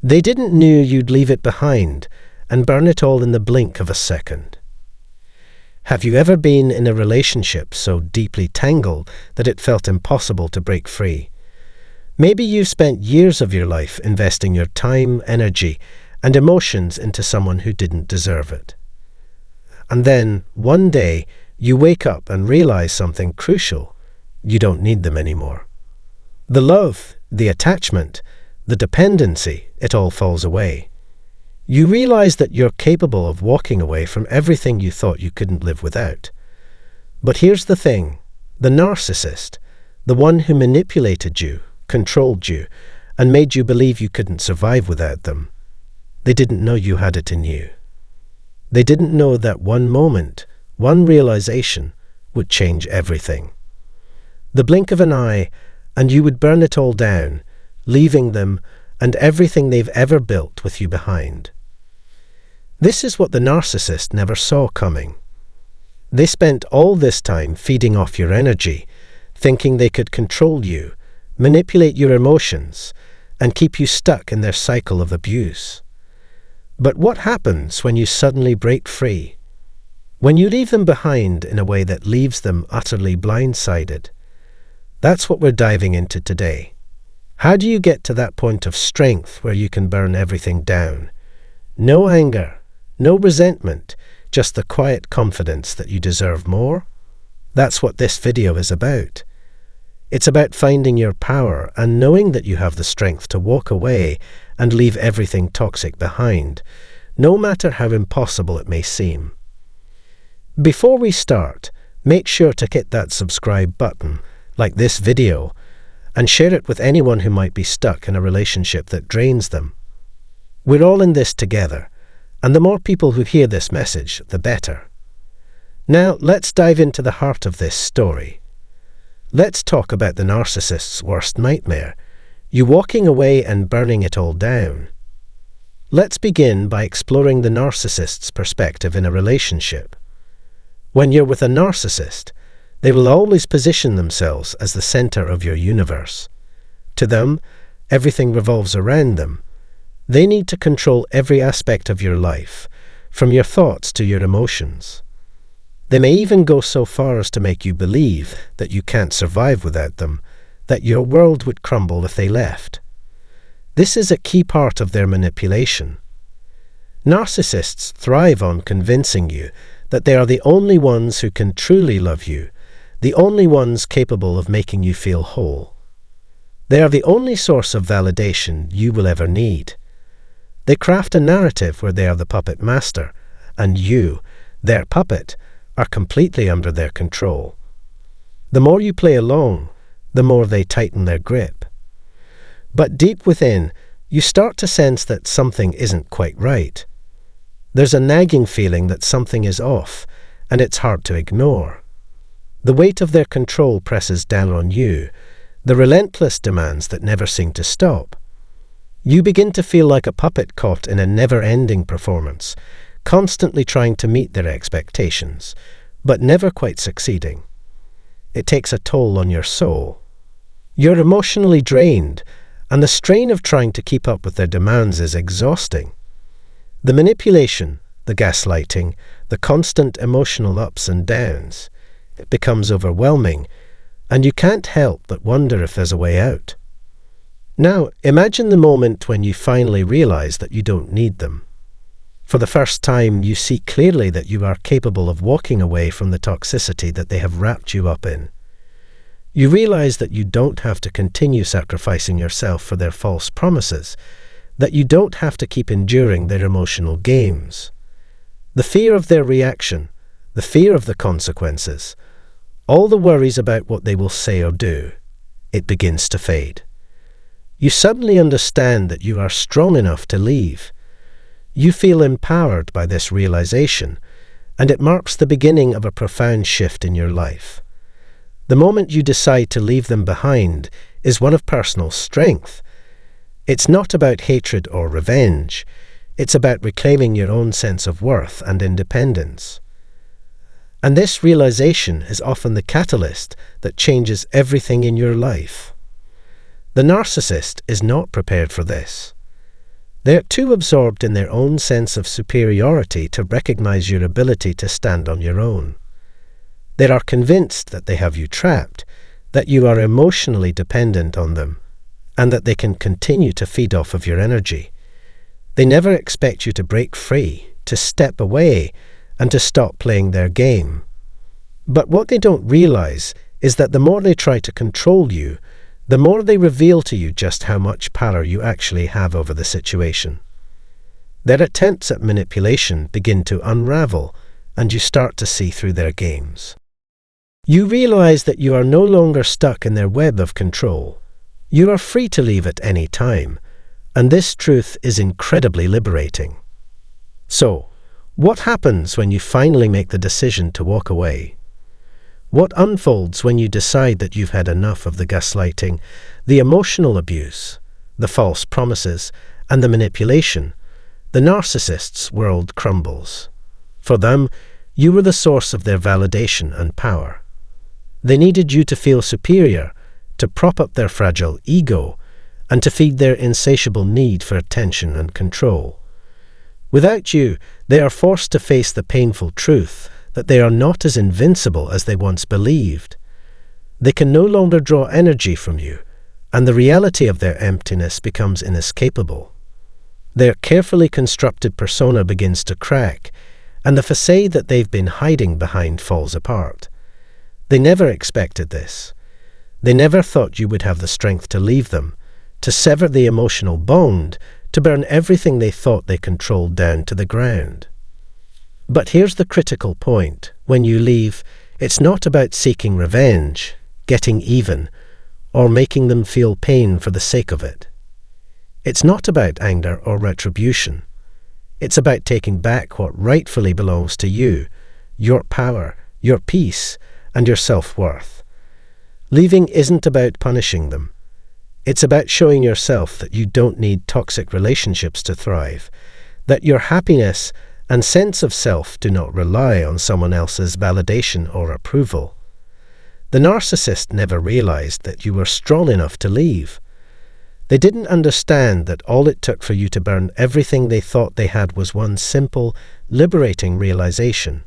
They didn't know you'd leave it behind and burn it all in the blink of a second. Have you ever been in a relationship so deeply tangled that it felt impossible to break free? Maybe you've spent years of your life investing your time, energy, and emotions into someone who didn't deserve it. And then, one day, you wake up and realize something crucial. You don't need them anymore. The love, the attachment, the dependency, it all falls away. You realize that you're capable of walking away from everything you thought you couldn't live without. But here's the thing. The narcissist, the one who manipulated you, controlled you, and made you believe you couldn't survive without them, they didn't know you had it in you. They didn't know that one moment, one realization, would change everything. The blink of an eye, and you would burn it all down, leaving them and everything they've ever built with you behind. This is what the narcissist never saw coming. They spent all this time feeding off your energy, thinking they could control you, manipulate your emotions, and keep you stuck in their cycle of abuse. But what happens when you suddenly break free? When you leave them behind in a way that leaves them utterly blindsided? That's what we're diving into today. How do you get to that point of strength where you can burn everything down? No anger, no resentment, just the quiet confidence that you deserve more? That's what this video is about. It's about finding your power and knowing that you have the strength to walk away and leave everything toxic behind, no matter how impossible it may seem. Before we start, make sure to hit that subscribe button, like this video, and share it with anyone who might be stuck in a relationship that drains them. We're all in this together, and the more people who hear this message, the better. Now, let's dive into the heart of this story. Let's talk about the narcissist's worst nightmare, you walking away and burning it all down. Let's begin by exploring the narcissist's perspective in a relationship. When you're with a narcissist, they will always position themselves as the center of your universe. To them, everything revolves around them. They need to control every aspect of your life, from your thoughts to your emotions. They may even go so far as to make you believe that you can't survive without them, that your world would crumble if they left. This is a key part of their manipulation. Narcissists thrive on convincing you that they are the only ones who can truly love you, the only ones capable of making you feel whole. They are the only source of validation you will ever need. They craft a narrative where they are the puppet master, and you, their puppet, are completely under their control. The more you play along, the more they tighten their grip. But deep within, you start to sense that something isn't quite right. There's a nagging feeling that something is off, and it's hard to ignore. The weight of their control presses down on you, the relentless demands that never seem to stop. You begin to feel like a puppet caught in a never-ending performance, constantly trying to meet their expectations, but never quite succeeding. It takes a toll on your soul. You're emotionally drained, and the strain of trying to keep up with their demands is exhausting. The manipulation, the gaslighting, the constant emotional ups and downs, it becomes overwhelming, and you can't help but wonder if there's a way out. Now, imagine the moment when you finally realize that you don't need them. For the first time, you see clearly that you are capable of walking away from the toxicity that they have wrapped you up in. You realize that you don't have to continue sacrificing yourself for their false promises, that you don't have to keep enduring their emotional games. The fear of their reaction, the fear of the consequences, all the worries about what they will say or do, it begins to fade. You suddenly understand that you are strong enough to leave. You feel empowered by this realization, and it marks the beginning of a profound shift in your life. The moment you decide to leave them behind is one of personal strength. It's not about hatred or revenge. It's about reclaiming your own sense of worth and independence. And this realization is often the catalyst that changes everything in your life. The narcissist is not prepared for this. They're too absorbed in their own sense of superiority to recognize your ability to stand on your own. They are convinced that they have you trapped, that you are emotionally dependent on them, and that they can continue to feed off of your energy. They never expect you to break free, to step away, and to stop playing their game. But what they don't realize is that the more they try to control you, the more they reveal to you just how much power you actually have over the situation. Their attempts at manipulation begin to unravel, and you start to see through their games. You realize that you are no longer stuck in their web of control. You are free to leave at any time, and this truth is incredibly liberating. So, what happens when you finally make the decision to walk away? What unfolds when you decide that you've had enough of the gaslighting, the emotional abuse, the false promises, and the manipulation? The narcissist's world crumbles. For them, you were the source of their validation and power. They needed you to feel superior, to prop up their fragile ego, and to feed their insatiable need for attention and control. Without you, they are forced to face the painful truth that they are not as invincible as they once believed. They can no longer draw energy from you, and the reality of their emptiness becomes inescapable. Their carefully constructed persona begins to crack, and the facade that they've been hiding behind falls apart. They never expected this. They never thought you would have the strength to leave them, to sever the emotional bond, to burn everything they thought they controlled down to the ground. But here's the critical point. When you leave, it's not about seeking revenge, getting even, or making them feel pain for the sake of it. It's not about anger or retribution. It's about taking back what rightfully belongs to you, your power, your peace, and your self-worth. Leaving isn't about punishing them. It's about showing yourself that you don't need toxic relationships to thrive, that your happiness and sense of self do not rely on someone else's validation or approval. The narcissist never realized that you were strong enough to leave. They didn't understand that all it took for you to burn everything they thought they had was one simple, liberating realization.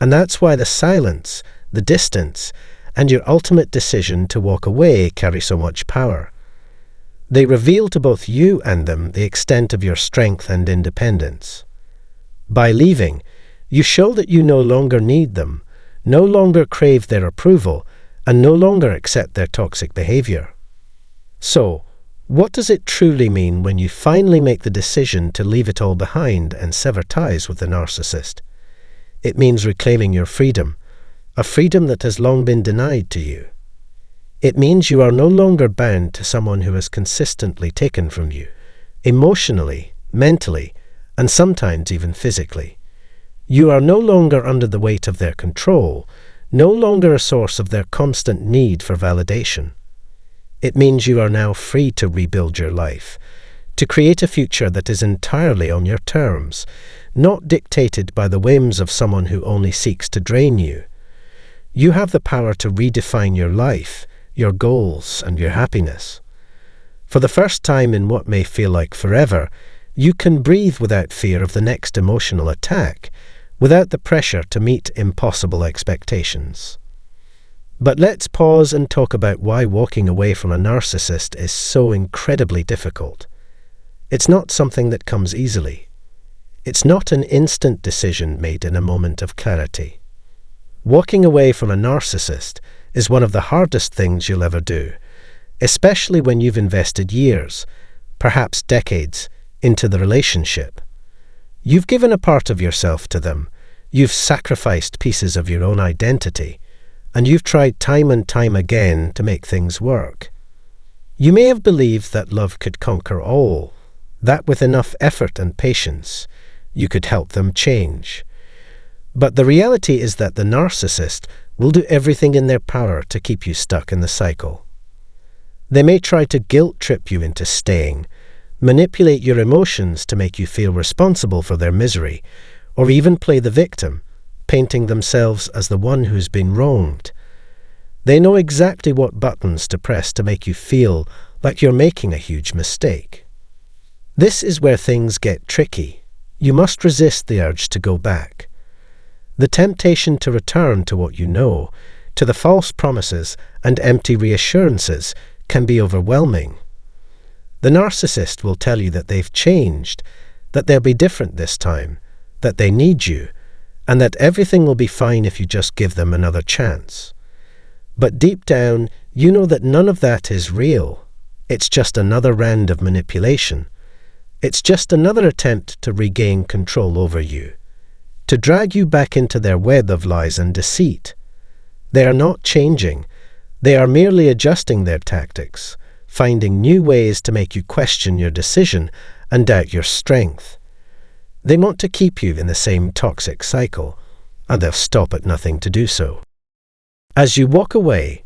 And that's why the silence, the distance, and your ultimate decision to walk away carry so much power. They reveal to both you and them the extent of your strength and independence. By leaving, you show that you no longer need them, no longer crave their approval, and no longer accept their toxic behavior. So, what does it truly mean when you finally make the decision to leave it all behind and sever ties with the narcissist? It means reclaiming your freedom, a freedom that has long been denied to you. It means you are no longer bound to someone who has consistently taken from you, emotionally, mentally, and sometimes even physically. You are no longer under the weight of their control, no longer a source of their constant need for validation. It means you are now free to rebuild your life, to create a future that is entirely on your terms, not dictated by the whims of someone who only seeks to drain you. You have the power to redefine your life, your goals, and your happiness. For the first time in what may feel like forever, you can breathe without fear of the next emotional attack, without the pressure to meet impossible expectations. But let's pause and talk about why walking away from a narcissist is so incredibly difficult. It's not something that comes easily. It's not an instant decision made in a moment of clarity. Walking away from a narcissist is one of the hardest things you'll ever do, especially when you've invested years, perhaps decades, into the relationship. You've given a part of yourself to them, you've sacrificed pieces of your own identity, and you've tried time and time again to make things work. You may have believed that love could conquer all, that with enough effort and patience, you could help them change. But the reality is that the narcissist will do everything in their power to keep you stuck in the cycle. They may try to guilt-trip you into staying, manipulate your emotions to make you feel responsible for their misery, or even play the victim, painting themselves as the one who's been wronged. They know exactly what buttons to press to make you feel like you're making a huge mistake. This is where things get tricky. You must resist the urge to go back. The temptation to return to what you know, to the false promises and empty reassurances, can be overwhelming. The narcissist will tell you that they've changed, that they'll be different this time, that they need you, and that everything will be fine if you just give them another chance. But deep down, you know that none of that is real. It's just another round of manipulation. It's just another attempt to regain control over you, to drag you back into their web of lies and deceit. They are not changing. They are merely adjusting their tactics, finding new ways to make you question your decision and doubt your strength. They want to keep you in the same toxic cycle, and they'll stop at nothing to do so. As you walk away,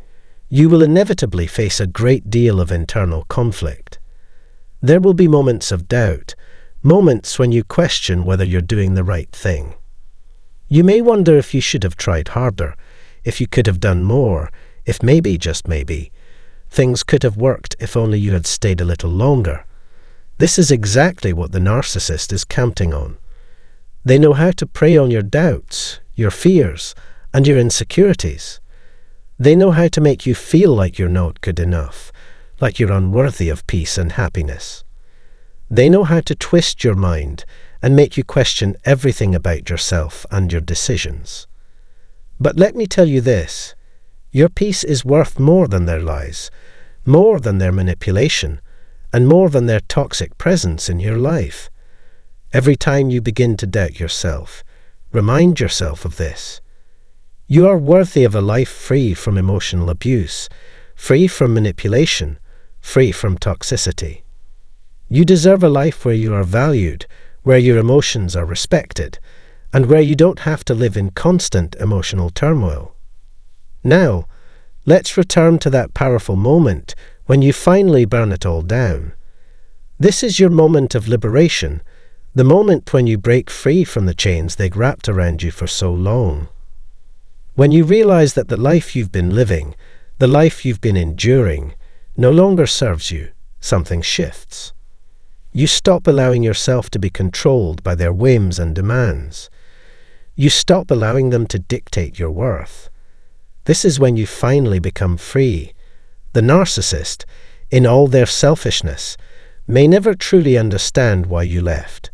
you will inevitably face a great deal of internal conflict. There will be moments of doubt, moments when you question whether you're doing the right thing. You may wonder if you should have tried harder, if you could have done more, if maybe, just maybe, things could have worked if only you had stayed a little longer. This is exactly what the narcissist is counting on. They know how to prey on your doubts, your fears, and your insecurities. They know how to make you feel like you're not good enough, like you're unworthy of peace and happiness. They know how to twist your mind and make you question everything about yourself and your decisions. But let me tell you this, your peace is worth more than their lies, more than their manipulation, and more than their toxic presence in your life. Every time you begin to doubt yourself, remind yourself of this. You are worthy of a life free from emotional abuse, free from manipulation, free from toxicity. You deserve a life where you are valued, where your emotions are respected, and where you don't have to live in constant emotional turmoil. Now, let's return to that powerful moment when you finally burn it all down. This is your moment of liberation, the moment when you break free from the chains they'd wrapped around you for so long. When you realize that the life you've been living, the life you've been enduring, no longer serves you, something shifts. You stop allowing yourself to be controlled by their whims and demands. You stop allowing them to dictate your worth. This is when you finally become free. The narcissist, in all their selfishness, may never truly understand why you left.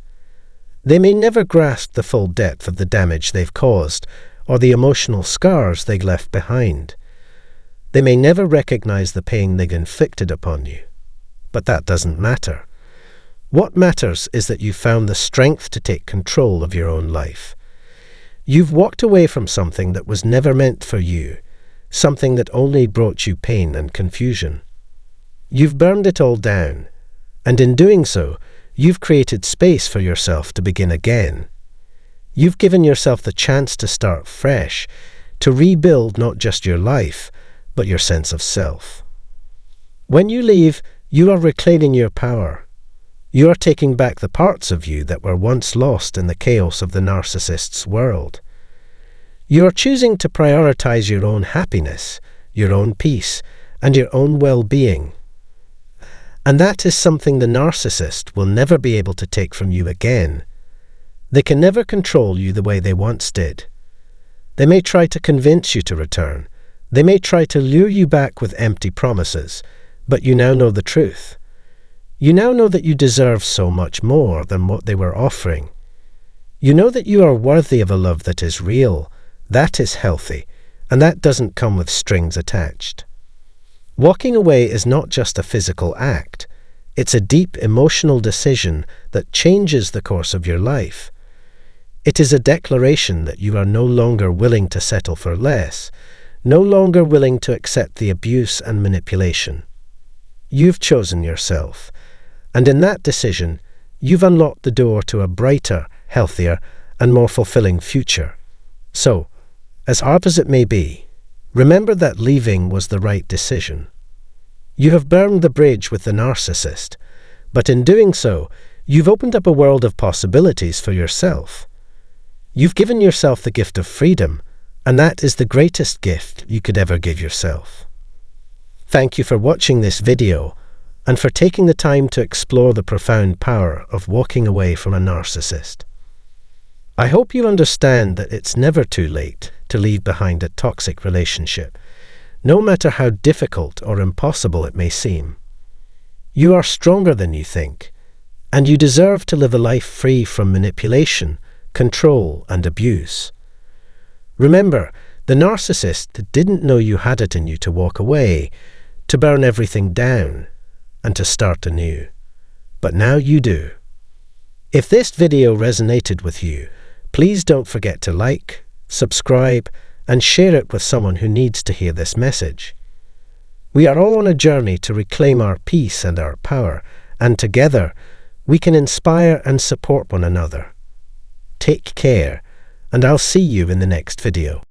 They may never grasp the full depth of the damage they've caused or the emotional scars they left behind. They may never recognize the pain they've inflicted upon you. But that doesn't matter. What matters is that you found the strength to take control of your own life. You've walked away from something that was never meant for you, something that only brought you pain and confusion. You've burned it all down, and in doing so, you've created space for yourself to begin again. You've given yourself the chance to start fresh, to rebuild not just your life, but your sense of self. When you leave, you are reclaiming your power. You are taking back the parts of you that were once lost in the chaos of the narcissist's world. You are choosing to prioritize your own happiness, your own peace, and your own well-being. And that is something the narcissist will never be able to take from you again. They can never control you the way they once did. They may try to convince you to return. They may try to lure you back with empty promises, but you now know the truth. You now know that you deserve so much more than what they were offering. You know that you are worthy of a love that is real, that is healthy, and that doesn't come with strings attached. Walking away is not just a physical act. It's a deep emotional decision that changes the course of your life. It is a declaration that you are no longer willing to settle for less, no longer willing to accept the abuse and manipulation. You've chosen yourself, and in that decision, you've unlocked the door to a brighter, healthier, and more fulfilling future. So, as hard as it may be, remember that leaving was the right decision. You have burned the bridge with the narcissist, but in doing so, you've opened up a world of possibilities for yourself. You've given yourself the gift of freedom, and that is the greatest gift you could ever give yourself. Thank you for watching this video, and for taking the time to explore the profound power of walking away from a narcissist. I hope you understand that it's never too late to leave behind a toxic relationship, no matter how difficult or impossible it may seem. You are stronger than you think, and you deserve to live a life free from manipulation, control, and abuse. Remember, the narcissist didn't know you had it in you to walk away, to burn everything down, and to start anew. But now you do. If this video resonated with you, please don't forget to like, subscribe, and share it with someone who needs to hear this message. We are all on a journey to reclaim our peace and our power, and together we can inspire and support one another. Take care, and I'll see you in the next video.